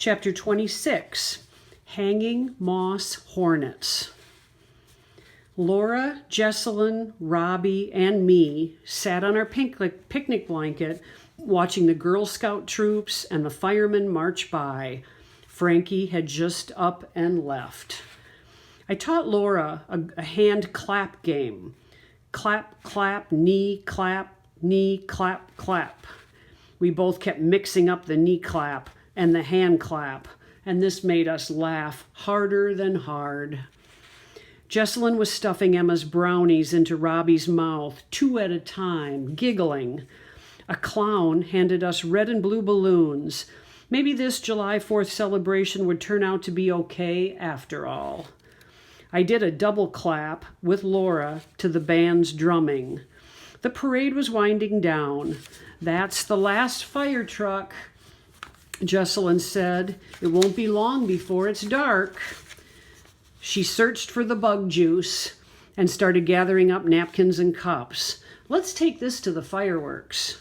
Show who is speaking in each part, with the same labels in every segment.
Speaker 1: Chapter 26, Hanging Moss Hornets. Laura, Jesselyn, Robbie, and me sat on our picnic blanket watching the Girl Scout troops and the firemen march by. Frankie had just up and left. I taught Laura a hand clap game. Clap, clap, knee, clap, clap. We both kept mixing up the knee clap and the hand clap, and this made us laugh harder than hard. Jesselyn was stuffing Emma's brownies into Robbie's mouth, 2 at a time, giggling. A clown handed us red and blue balloons. Maybe this July 4th celebration would turn out to be okay after all. I did a double clap with Laura to the band's drumming. The parade was winding down. "That's the last fire truck," Jesselyn said. "It won't be long before it's dark." She searched for the bug juice and started gathering up napkins and cups. "Let's take this to the fireworks."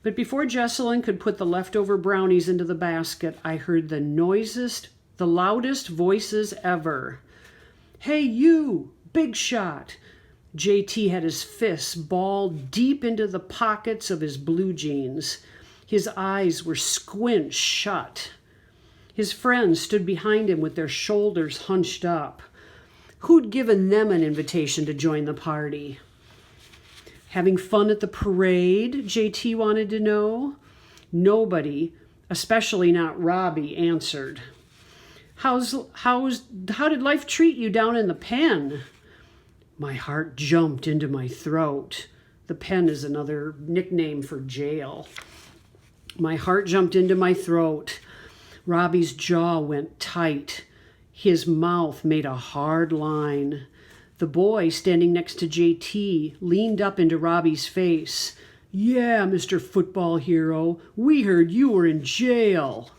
Speaker 1: But before Jesselyn could put the leftover brownies into the basket, I heard the loudest voices ever. "Hey, you, big shot!" JT had his fists balled deep into the pockets of his blue jeans. His eyes were squinched shut. His friends stood behind him with their shoulders hunched up. Who'd given them an invitation to join the party? Having fun at the parade, JT wanted to know. Nobody, especially not Robbie, answered. How did life treat you down in the pen?" My heart jumped into my throat. The pen is another nickname for jail. My heart jumped into my throat. Robbie's jaw went tight. His mouth made a hard line. The boy standing next to JT leaned up into Robbie's face. "Yeah, Mr. Football Hero, we heard you were in jail."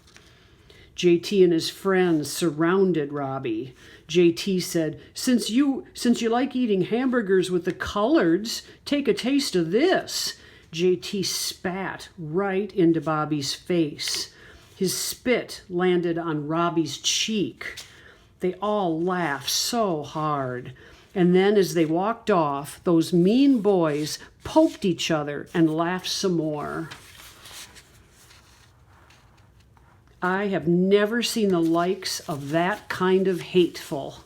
Speaker 1: JT and his friends surrounded Robbie. JT said, since you like eating hamburgers with the coloreds, take a taste of this." JT spat right into Bobby's face. His spit landed on Robbie's cheek. They all laughed so hard. And then as they walked off, those mean boys poked each other and laughed some more. I have never seen the likes of that kind of hateful.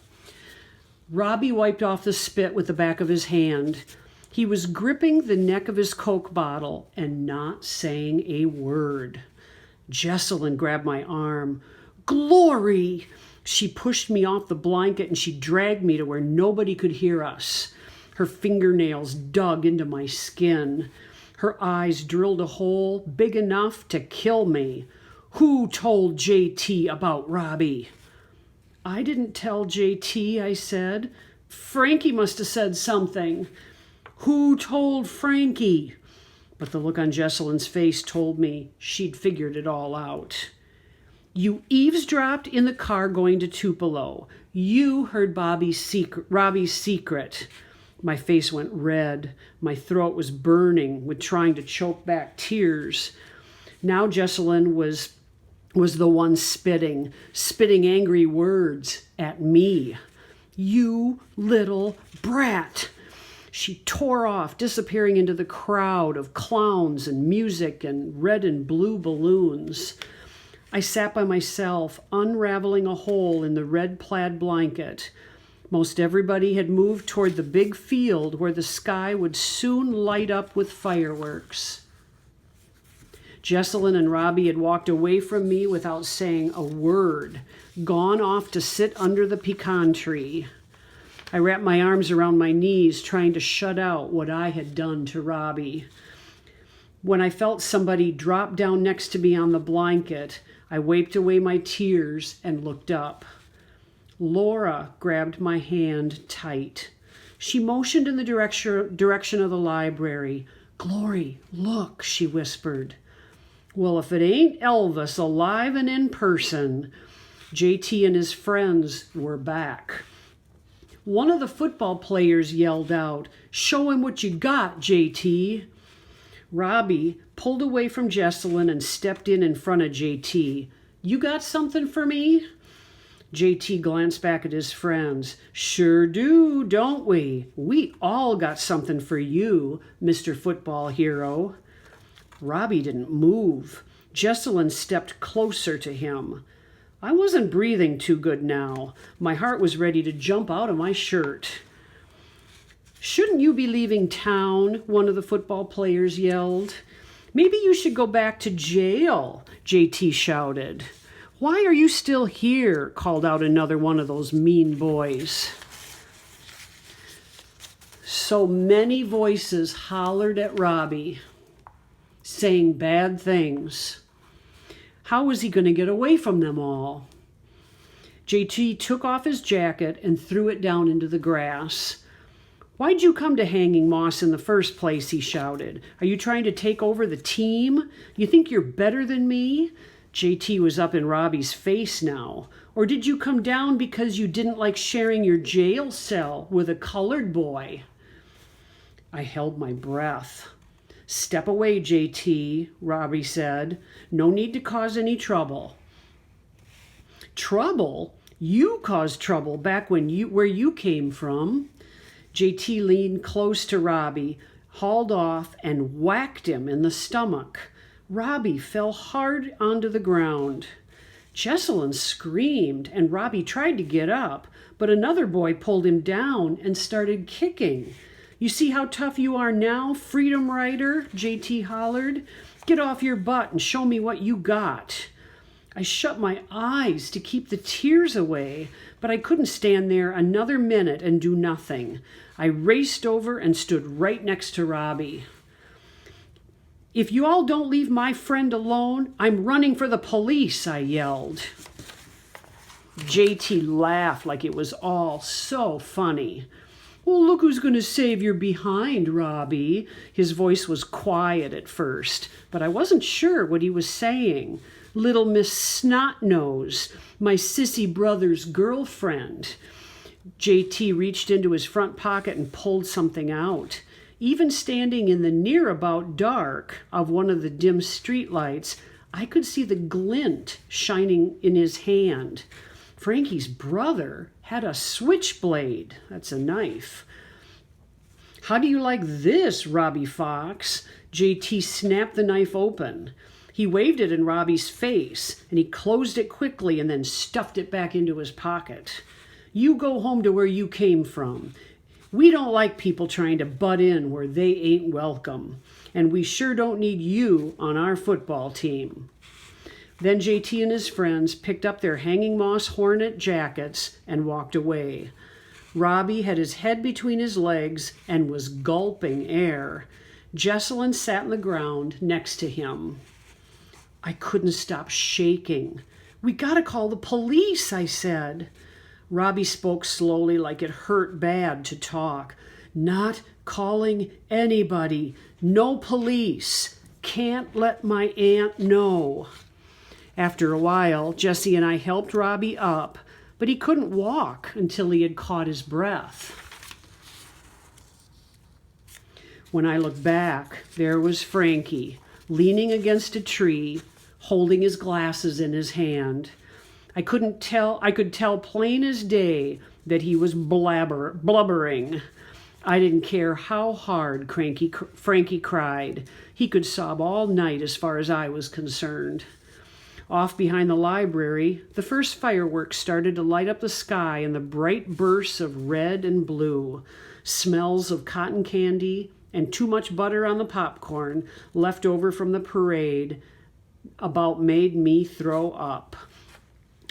Speaker 1: Robbie wiped off the spit with the back of his hand. He was gripping the neck of his Coke bottle and not saying a word. Jesselyn grabbed my arm. "Glory!" She pushed me off the blanket and she dragged me to where nobody could hear us. Her fingernails dug into my skin. Her eyes drilled a hole big enough to kill me. "Who told JT about Robbie?" "I didn't tell JT," I said. "Frankie must have said something." "Who told Frankie?" But the look on Jesselyn's face told me she'd figured it all out. "You eavesdropped in the car going to Tupelo. You heard Robbie's secret." My face went red. My throat was burning with trying to choke back tears. Now Jesselyn was the one spitting angry words at me. "You little brat." She tore off, disappearing into the crowd of clowns and music and red and blue balloons. I sat by myself, unraveling a hole in the red plaid blanket. Most everybody had moved toward the big field where the sky would soon light up with fireworks. Jesselyn and Robbie had walked away from me without saying a word, gone off to sit under the pecan tree. I wrapped my arms around my knees, trying to shut out what I had done to Robbie. When I felt somebody drop down next to me on the blanket, I wiped away my tears and looked up. Laura grabbed my hand tight. She motioned in the direction of the library. "Glory, look," she whispered. Well, if it ain't Elvis alive and in person. JT and his friends were back. One of the football players yelled out, "Show him what you got, JT." Robbie pulled away from Jesselyn and stepped in front of JT. You got something for me? JT glanced back at his friends. Sure do, don't we? We all got something for you, Mr. Football Hero. Robbie didn't move. Jesselyn stepped closer to him. I wasn't breathing too good now. My heart was ready to jump out of my shirt. Shouldn't you be leaving town? One of the football players yelled. Maybe you should go back to jail, JT shouted. Why are you still here? Called out another one of those mean boys. So many voices hollered at Robbie, saying bad things. How was he going to get away from them all? JT took off his jacket and threw it down into the grass. Why'd you come to Hanging Moss in the first place? He shouted. Are you trying to take over the team? You think you're better than me? JT was up in Robbie's face now. Or did you come down because you didn't like sharing your jail cell with a colored boy? I held my breath. Step away, JT, Robbie said. No need to cause any trouble. Trouble? You caused trouble back where you came from. JT leaned close to Robbie, hauled off, and whacked him in the stomach. Robbie fell hard onto the ground. Jesselyn screamed, and Robbie tried to get up, but another boy pulled him down and started kicking. You see how tough you are now, Freedom Rider? JT hollered. Get off your butt and show me what you got. I shut my eyes to keep the tears away, but I couldn't stand there another minute and do nothing. I raced over and stood right next to Robbie. If you all don't leave my friend alone, I'm running for the police, I yelled. JT laughed like it was all so funny. Well, look who's going to save your behind, Robbie. His voice was quiet at first, but I wasn't sure what he was saying. Little Miss Snotnose, my sissy brother's girlfriend. JT reached into his front pocket and pulled something out. Even standing in the near about dark of one of the dim streetlights, I could see the glint shining in his hand. Frankie's brother had a switchblade. That's a knife. How do you like this, Robbie Fox? JT snapped the knife open. He waved it in Robbie's face, and he closed it quickly and then stuffed it back into his pocket. You go home to where you came from. We don't like people trying to butt in where they ain't welcome, and we sure don't need you on our football team. Then JT and his friends picked up their Hanging Moss Hornet jackets and walked away. Robbie had his head between his legs and was gulping air. Jesselyn sat on the ground next to him. I couldn't stop shaking. We gotta call the police, I said. Robbie spoke slowly like it hurt bad to talk. Not calling anybody. No police. Can't let my aunt know. After a while, Jesse and I helped Robbie up, but he couldn't walk until he had caught his breath. When I looked back, there was Frankie, leaning against a tree, holding his glasses in his hand. I could tell plain as day that he was blubbering. I didn't care how hard Frankie cried. He could sob all night as far as I was concerned. Off behind the library, the first fireworks started to light up the sky in the bright bursts of red and blue. Smells of cotton candy and too much butter on the popcorn left over from the parade about made me throw up.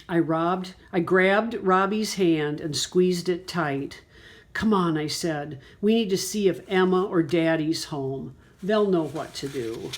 Speaker 1: I grabbed Robbie's hand and squeezed it tight. Come on, I said. We need to see if Emma or Daddy's home. They'll know what to do.